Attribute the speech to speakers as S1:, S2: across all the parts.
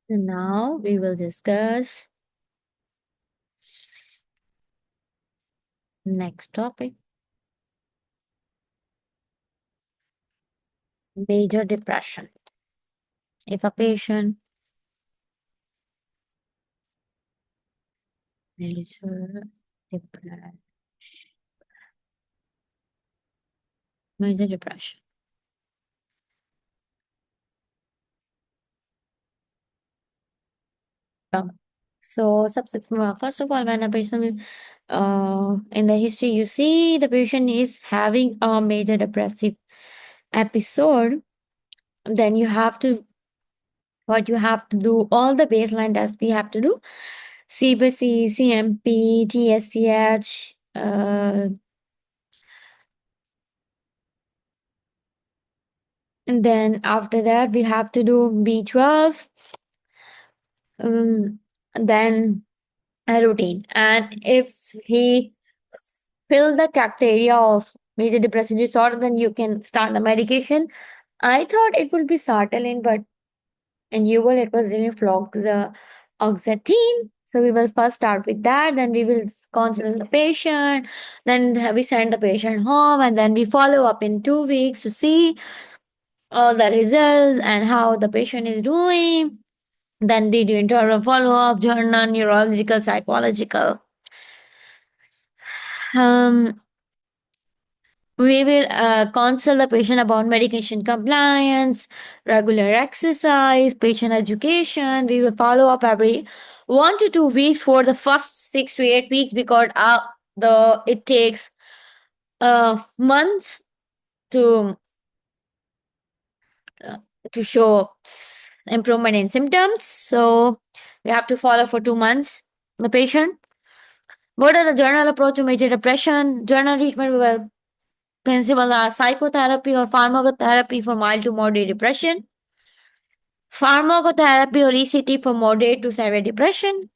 S1: And now we will discuss next topic, major depression. If a patient major depression, major depression. Um, first of all, when a patient in the history, you see the patient is having a major depressive episode, then you have to what you have to do all the baseline tests we have to do CBC, CMP, TSCH, and then after that we have to do B12, then a routine. And if he fill the criteria of major depressive disorder, then you can start the medication. I thought it would be Sartalin, but in UL it was really oxetine. So we will first start with that, then we will consult the patient, then we send the patient home, and then we follow up in 2 weeks to see all the results and how the patient is doing. Then they do internal follow up, journal, neurological, psychological. Um, we will consult the patient about medication compliance, regular exercise, patient education. We will follow up every 1 to 2 weeks for the first 6 to 8 weeks because the it takes months to uh, to show improvement in symptoms. So we have to follow for 2 months the patient. What are the general approach to major depression? General treatment will principal are psychotherapy or pharmacotherapy for mild to moderate depression, pharmacotherapy or ECT for moderate to severe depression,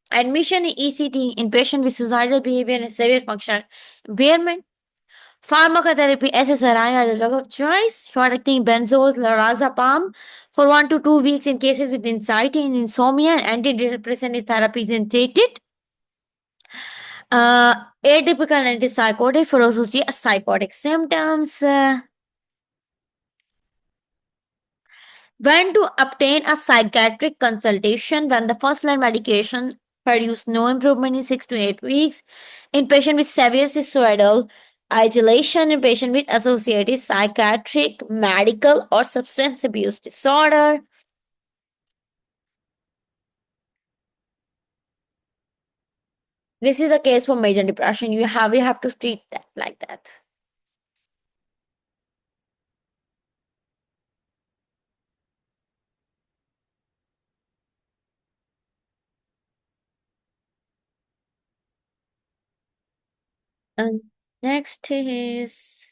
S1: admission in ECT in patient with suicidal behavior and severe functional impairment, pharmacotherapy SSRI are the drug of choice, short-acting benzos, lorazepam for 1 to 2 weeks in cases with anxiety and insomnia, and antidepressant therapy is indicated. Atypical antipsychotic for associated psychotic symptoms. When to obtain a psychiatric consultation when the first line medication produced no improvement in 6 to 8 weeks in patient with severe suicidal isolation in patient with associated psychiatric, medical, or substance abuse disorder. This is a case for major depression. We have to treat that like that. And next case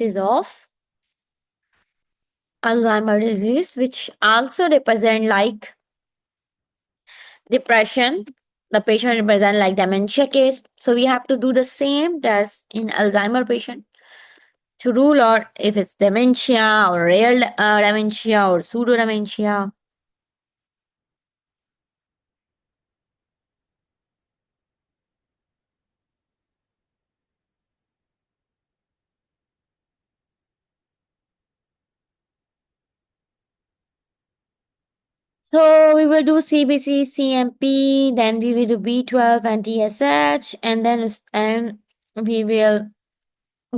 S1: is of Alzheimer's disease, which also represent like depression. The patient represent like dementia case. So we have to do the same test in Alzheimer patient to rule out if it's dementia or real dementia or pseudo dementia. So we will do CBC, CMP, then we will do B12 and TSH, and we will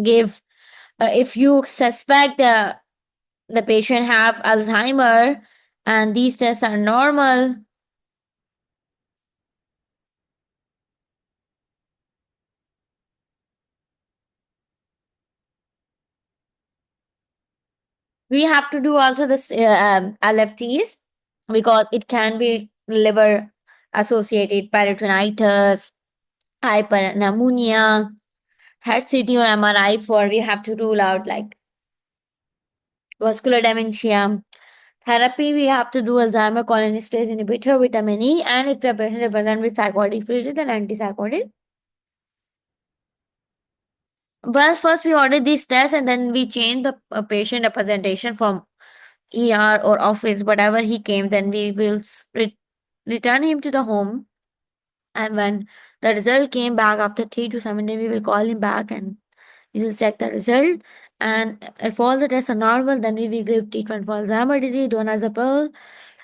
S1: give if you suspect the patient have Alzheimer and these tests are normal, we have to do also this LFTs because it can be liver associated peritonitis, hypernammonia, head CT or MRI for we have to rule out like vascular dementia. Therapy, we have to do Alzheimer cholinesterase inhibitor, vitamin E, and if the patient is present with psychotic features, then antipsychotic. Once first we order these tests and then we change the patient representation from ER or office, whatever he came, then we will return him to the home. And when the result came back after 3 to 7 days, we will call him back and we will check the result. And if all the tests are normal, then we will give treatment for Alzheimer's disease, donazepam,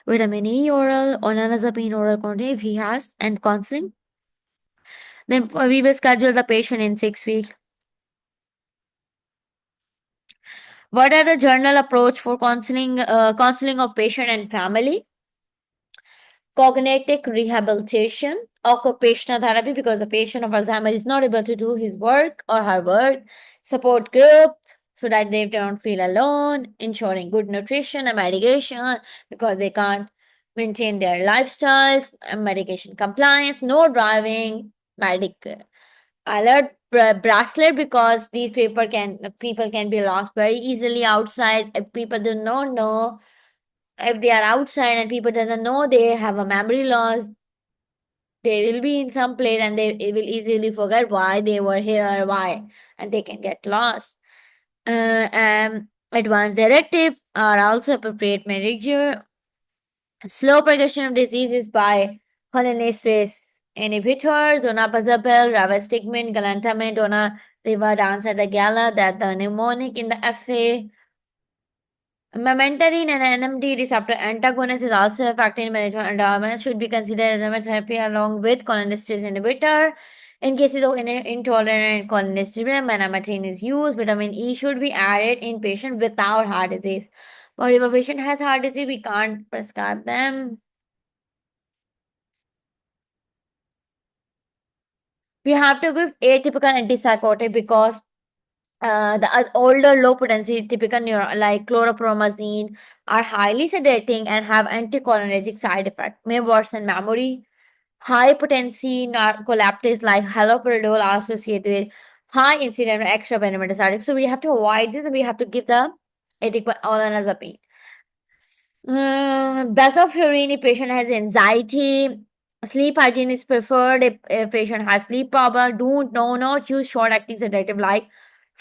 S1: vitamin E oral, olanzapine oral quantity if he has, and counseling. Then we will schedule the patient in 6 weeks. What are the journal approach for counseling of patient and family? Cognitive rehabilitation, occupational therapy because the patient of Alzheimer's is not able to do his work or her work, support group so that they don't feel alone, ensuring good nutrition and medication because they can't maintain their lifestyles, and medication compliance, no driving, medic alert bracelet because these people can be lost very easily outside if people do not know, if they are outside and people doesn't know they have a memory loss, they will be in some place and they will easily forget why they were here, why, and they can get lost. Advanced directive are also appropriate measure. Slow progression of diseases by cholinesterase inhibitors, donapazepam, rivastigmine, galantamine, donariva, the gala, that the mnemonic in the FA. Memantine and NMD receptor antagonist is also a factor in management endowment, should be considered as a therapy along with cholinesterase inhibitor. In cases of intolerant cholinesterase, menamatine is used. Vitamin E should be added in patient without heart disease. But if a patient has heart disease, we can't prescribe them. We have to give atypical antipsychotic because the older low potency typical like chlorpromazine are highly sedating and have anticholinergic side effects, may worsen memory. High potency narcoleptics like haloperidol are associated with high incidence of extrapyramidal side effects. So we have to avoid this and we have to give the adequate olanzapine. Buspirone if patient has anxiety. Sleep hygiene is preferred if patient has sleep problem. Not use short acting sedative like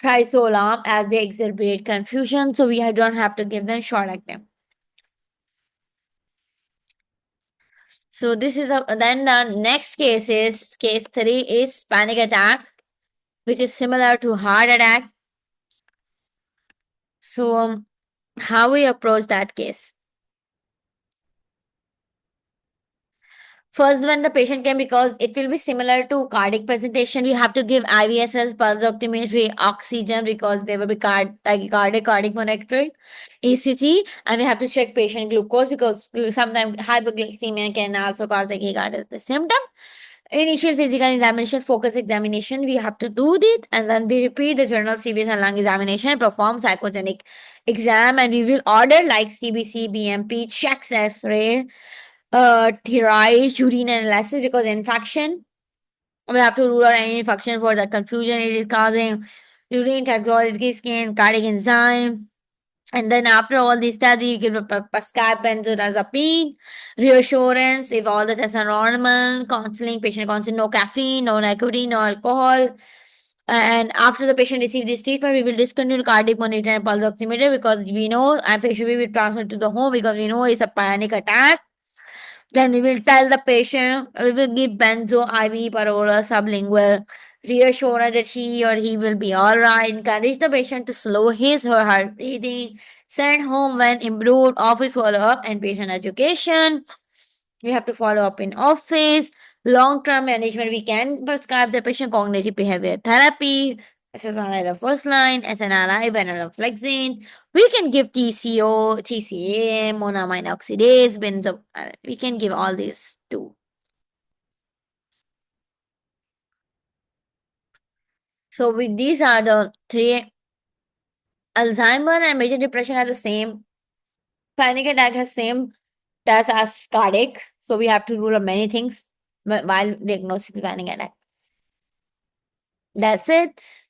S1: trisolam as they exacerbate confusion. So we don't have to give them short acting. So this is then the next case is case 3 is panic attack, which is similar to heart attack. So how we approach that case? First, when the patient came, because it will be similar to cardiac presentation, we have to give IVSS, pulse oximetry, oxygen because they will be cardiac monitoring, ECG, and we have to check patient glucose because sometimes hypoglycemia can also cause the symptom. Initial physical examination, focus examination, we have to do it, and then we repeat the general CVS and lung examination, perform psychogenic exam, and we will order like CBC, BMP, checks X-ray, triage, urine analysis because infection. We have to rule out any infection for the confusion it is causing. Urine toxicology, skin, cardiac enzyme. And then after all these tests, you give a prescribe benzodiazepine, reassurance if all the tests are normal, counseling, patient counseling, no caffeine, no nicotine, no alcohol. And after the patient receives this treatment, we will discontinue cardiac monitor and pulse oximeter because we know and patient we will transfer to the home because we know it's a panic attack. Then we will tell the patient, we will give benzo IV parola sublingual, reassure her that she or he will be all right, encourage the patient to slow his or her breathing, send home when improved, office follow up, and patient education. We have to follow up in office. Long term management, we can prescribe the patient cognitive behavior therapy, SSRI the first line, SNRI, venlafaxine. We can give TCO, TCA, monoamine oxidase, benzo. We can give all these too. So with these are the three. Alzheimer and major depression are the same. Panic attack has same test as cardiac. So we have to rule out many things while diagnosing panic attack. That's it.